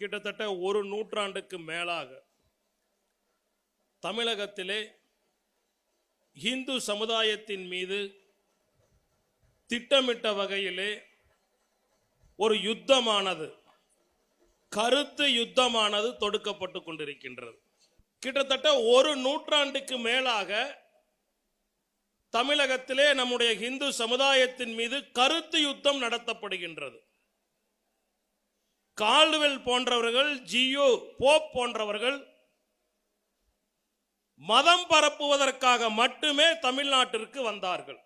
கிட்டத்தட்ட ஒரு நூற்றாண்டுக்கு மேலாக தமிழகத்திலே இந்து சமுதாயத்தின் மீது திட்டமிட்ட வகையிலே ஒரு யுத்தமானது, கருத்து யுத்தமானது தொடுக்கப்பட்டு கொண்டிருக்கின்றது. கிட்டத்தட்ட ஒரு நூற்றாண்டுக்கு மேலாக தமிழகத்திலே நம்முடைய இந்து சமுதாயத்தின் மீது கருத்து யுத்தம் நடத்தப்படுகின்றது. கால்டுவெல் போன்றவர்கள், ஜியோ போப் போன்றவர்கள் மதம் பரப்புவதற்காக மட்டுமே தமிழ்நாட்டிற்கு வந்தார்கள்.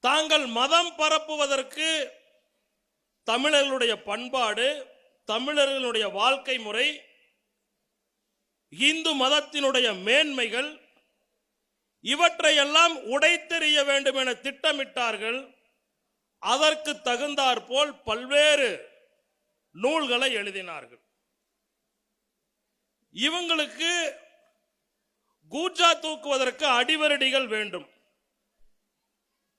தாங்கள் மதம் பரப்புவதற்கு தமிழர்களுடைய பண்பாடு, தமிழர்களுடைய வாழ்க்கை முறை, இந்து மதத்தினுடைய மேன்மைகள் இவற்றையெல்லாம் உடைத்தெறிய வேண்டும் என திட்டமிட்டார்கள். அதற்கு தகுந்தாற்போல் பல்வேறு நூல்களை எழுதினார்கள். இவங்களுக்கு கூஜா தூக்குவதற்கு அடிவரடிகள் வேண்டும்.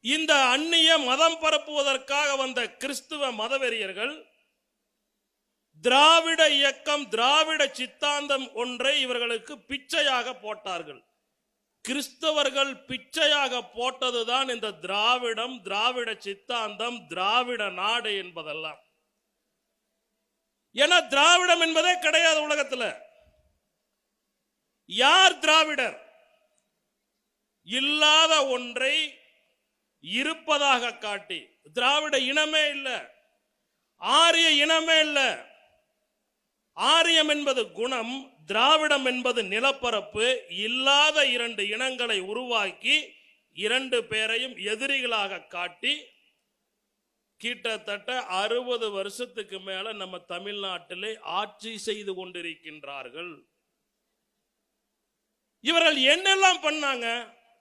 இந்த அந்நிய மதம் பரப்புவதற்காக வந்த கிறிஸ்துவ மதவெறியர்கள் திராவிட இயக்கம், திராவிட சித்தாந்தம் ஒன்றை இவர்களுக்கு பிச்சையாக போட்டார்கள். கிறிஸ்தவர்கள் பிச்சையாக போட்டதுதான் இந்த திராவிடம், திராவிட சித்தாந்தம், திராவிட நாடு என்பதெல்லாம். ஏன்னா திராவிடம் என்பதே கிடையாது உலகத்தில். யார் திராவிடர்? இல்லாத ஒன்றை இருப்பதாக காட்டி, திராவிட இனமே இல்லை, ஆரிய இனமே இல்லை. ஆரியம் என்பது குணம், திராவிடம் என்பது நிலப்பரப்பு. இல்லாத இரண்டு இனங்களை உருவாக்கி இரண்டு பேரையும் எதிரிகளாக காட்டி கிட்டத்தட்ட 60 வருஷத்துக்கு மேல நம்ம தமிழ்நாட்டிலே ஆட்சி செய்து கொண்டிருக்கின்றார்கள். இவர்கள் என்னெல்லாம் பண்ணாங்க?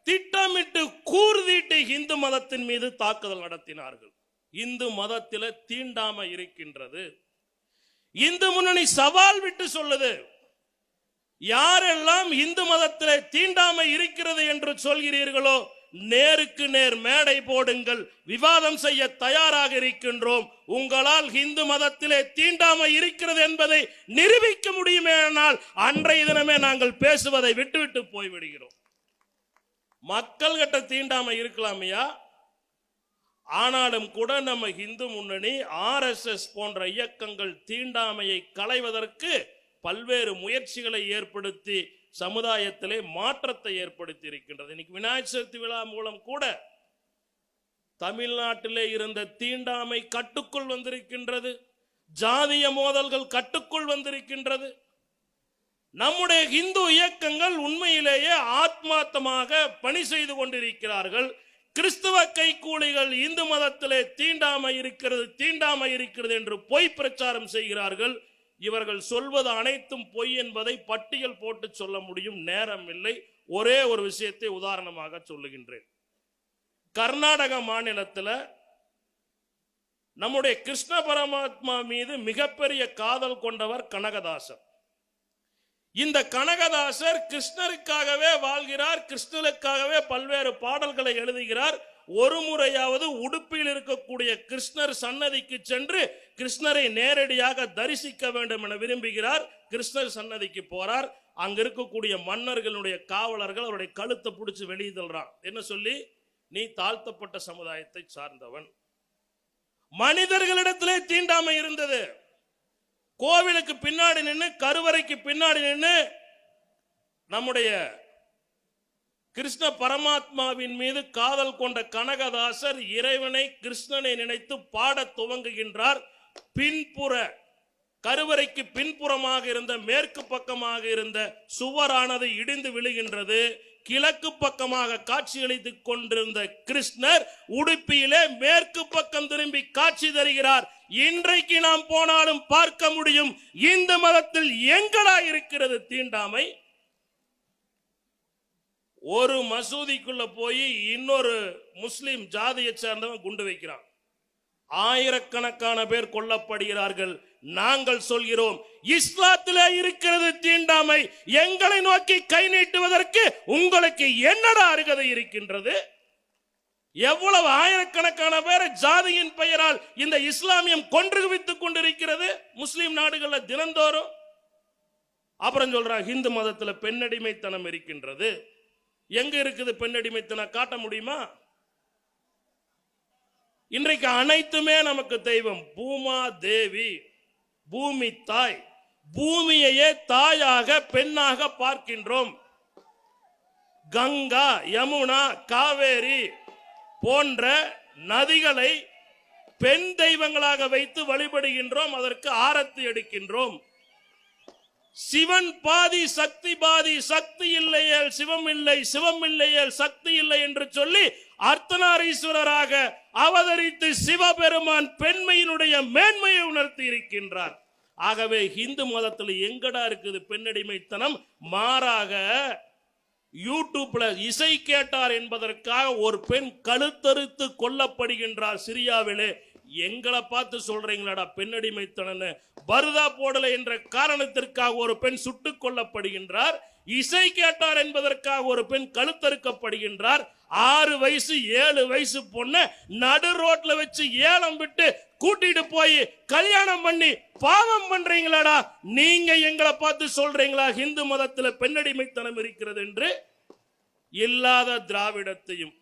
திட்டமிட்டு கூர்தீட்டி இந்து மதத்தின் மீது தாக்குதல் நடத்தினார்கள். இந்து மதத்தில் தீண்டாமை இருக்கின்றது. இந்து முன்னணி சவால் விட்டு சொல்லுது, யாரெல்லாம் இந்து மதத்தில் தீண்டாமை இருக்கிறது என்று சொல்கிறீர்களோ நேருக்கு நேர் மேடை போடுங்கள், விவாதம் செய்ய தயாராக இருக்கின்றோம். உங்களால் இந்து மதத்திலே தீண்டாமை இருக்கிறது என்பதை நிரூபிக்க முடியுமேனால் அன்றைய தினமே நாங்கள் பேசுவதை விட்டுவிட்டு போய்விடுகிறோம். மக்கள் கிட்ட தீண்டாமை இருக்கலாமையா? ஆனாலும் கூட நம்ம இந்து முன்னணி, RSS போன்ற இயக்கங்கள் தீண்டாமையை களைவதற்கு பல்வேறு முயற்சிகளை ஏற்படுத்தி சமுதாயத்திலே மாற்றத்தை ஏற்படுத்தி இருக்கின்றது. இன்னைக்கு விநாயகர் சதுர்த்தி விழா மூலம் கூட தமிழ்நாட்டிலே இருந்த தீண்டாமை கட்டுக்குள் வந்திருக்கின்றது. ஜாதிய மோதல்கள் கட்டுக்குள் வந்திருக்கின்றது. நம்முடைய இந்து இயக்கங்கள் உண்மையிலேயே ஆத்மார்த்தமாக பணி செய்து கொண்டிருக்கிறார்கள். கிறிஸ்துவ கைக்கூலிகள் இந்து மதத்திலே தீண்டாமை இருக்கிறது, தீண்டாமை இருக்கிறது என்று பொய் பிரச்சாரம் செய்கிறார்கள். இவர்கள் சொல்வது அனைத்தும் பொய் என்பதை பட்டியல் போட்டு சொல்ல முடியும், நேரம் இல்லை. ஒரே ஒரு விஷயத்தை உதாரணமாக சொல்லுகின்றேன். கர்நாடக மாநிலத்தில் நம்முடைய கிருஷ்ண பரமாத்மா மீது மிகப்பெரிய காதல் கொண்டவர் கனகதாசர். இந்த கனகதாசர் கிருஷ்ணருக்காகவே வாழ்கிறார், கிருஷ்ணருக்காகவே பல்வேறு பாடல்களை எழுதுகிறார். ஒரு முறையாவது உடுப்பில் இருக்கக்கூடிய கிருஷ்ணர் சன்னதிக்கு சென்று கிருஷ்ணரை நேரடியாக தரிசிக்க வேண்டும் என விரும்புகிறார். கிருஷ்ணர் சன்னதிக்கு போறார். அங்க இருக்கக்கூடிய மன்னர்களுடைய காவலர்கள் அவருடைய கழுத்தை பிடிச்சு வெளியே தள்ளுறான். என்ன சொல்லி? நீ தாழ்த்தப்பட்ட சமுதாயத்தை சார்ந்தவன். மனிதர்களிடத்திலே தீண்டாமை இருந்தது. கோவிலுக்கு பின்னாடி நின்று, கருவறைக்கு பின்னாடி நின்று நம்முடைய கிருஷ்ண பரமாத்மாவின் மீது காதல் கொண்ட கனகதாசர் இறைவனை, கிருஷ்ணனை நினைத்து பாட துவங்குகின்றார். பின்புற கருவறைக்கு பின்புறமாக இருந்த, மேற்கு பக்கமாக இருந்த சுவரானது இடிந்து விழுகின்றது. கிழக்கு பக்கமாக காட்சியளித்துக் கொண்டிருந்த கிருஷ்ணர் உடுப்பியிலே மேற்கு பக்கம் திரும்பி காட்சி தருகிறார். இன்றைக்கு நாம் போனாலும் பார்க்க முடியும். இந்து மதத்தில் எங்கடா இருக்கிறது தீண்டாமை? ஒரு மசூதிக்குள்ள போய் இன்னொரு முஸ்லிம் ஜாதியை சேர்ந்தவன் குண்டு வைக்கிறான். ஆயிரக்கணக்கான பேர் கொல்லப்படுகிறார்கள். நாங்கள் சொல்கிறோம், இஸ்லாத்திலே இருக்கிறது தீண்டாமை. எங்களை நோக்கி கை நீட்டுவதற்கு உங்களுக்கு என்னடா அருகதை இருக்கின்றது? எவ்வளவு ஆயிரக்கணக்கான பேரை ஜாதியின் பெயரால் இந்த இஸ்லாமியம் கொன்று குவித்துக் கொண்டிருக்கிறது முஸ்லிம் நாடுகள்ல தினந்தோறும். அப்புறம் சொல்றாங்க இந்து மதத்துல பெண்ணடிமைத்தனம் இருக்கின்றது. எங்க இருக்குது பெண்ணடிமைத்தனம்? காட்ட முடியுமா? இன்றைக்கு அனைத்துமே நமக்கு தெய்வம். பூமா தேவி, பூமி தாய், பூமியையே தாயாக பெண்ணாக பார்க்கின்றோம். கங்கா, யமுனா, காவேரி போன்ற நதிகளை பெண் தெய்வங்களாக வைத்து வழிபடுகின்றோம். அதற்கு ஆரத்தி எடுக்கின்றோம். சிவன் பாதி சக்தி பாதி, சக்தி இல்லையேல் சிவம் இல்லை, சிவம் இல்லையேல் சக்தி இல்லை என்று சொல்லி அர்த்தநாரீஸ்வரராக அவதரித்து சிவபெருமான் பெண்மையினுடைய மேன்மையை உணர்த்தி இருக்கின்றார். ஆகவே இந்து மதத்தில் எங்கடா இருக்குது பெண்ணடிமைத்தனம்? மாறாக யூடியூப்ல இசை கேட்டார் என்பதற்காக ஒரு பெண் கழுத்தறுத்து கொல்லப்படுகின்றார் சிரியாவிலே. எங்களை பார்த்து சொல்றீங்களாடா பெண்ணடிமைத்தனம்? பருதா போடல என்ற காரணத்திற்காக ஒரு பெண் சுட்டுக் கொல்லப்படுகின்றார். இசை கேட்டார் என்பதற்காக ஒரு பெண் கழுத்தறுக்கப்படுகின்றார். 6 வயசு 7 வயசு பொண்ண நடு ரோட்ல வச்சு ஏலம் விட்டு கூட்டிட்டு போய் கல்யாணம் பண்ணி பாவம் பண்றீங்களாடா? நீங்க எங்களை பார்த்து சொல்றீங்களா இந்து மதத்துல பெண்ணடிமைத்தனம் இருக்கிறது என்று? இல்லாத திராவிடத்தையும்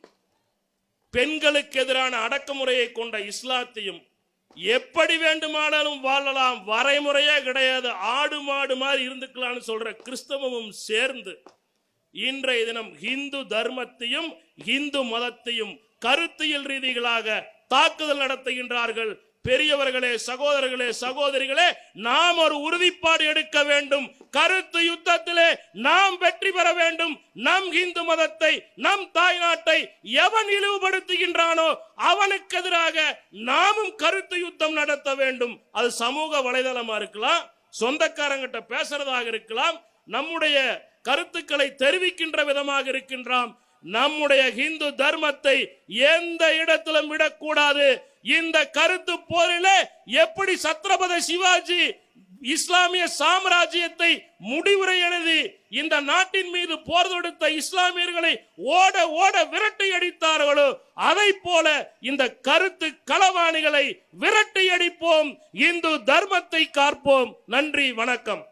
பெண்களுக்கு எதிரான அடக்குமுறையை கொண்ட இஸ்லாத்தையும் எப்படி வேண்டுமானாலும் வாழலாம், வரைமுறையே கிடையாது, ஆடு மாடு மாதிரி இருந்துக்கலாம்னு சொல்ற கிறிஸ்தவமும் சேர்ந்து இன்றைய தினம் இந்து தர்மத்தையும் இந்து மதத்தையும் கருத்தியல் ரீதிகளாக தாக்குதல் நடத்துகின்றார்கள். பெரியவர்களே, சகோதரர்களே, சகோதரிகளே, நாம் ஒரு உறுதிப்பாடு எடுக்க வேண்டும். கருத்து யுத்தத்திலே நாம் வெற்றி பெற வேண்டும். நம் இந்து மதத்தை, நம் தாய்நாட்டை எவன் இழிவுபடுத்துகின்றானோ அவனுக்கு எதிராக நாமும் கருத்து யுத்தம் நடத்த வேண்டும். அது சமூக வலைதளமா இருக்கலாம், சொந்தக்காரங்கிட்ட பேசுறதாக இருக்கலாம், நம்முடைய கருத்துக்களை தெரிவிக்கின்ற விதமாக இருக்கின்றாம். நம்முடைய இந்து தர்மத்தை எந்த இடத்திலும் விடக்கூடாது. இந்த கருத்து போரிலே எப்படி சத்ரபதி சிவாஜி இஸ்லாமிய சாம்ராஜ்யத்தை முடிவுரை எழுதி இந்த நாட்டின் மீது போர் தொடுத்த இஸ்லாமியர்களை ஓட ஓட விரட்டி அடித்தார்களோ அதை போல இந்த கருத்து களவாணிகளை விரட்டி அடிப்போம். இந்து தர்மத்தை காப்போம். நன்றி, வணக்கம்.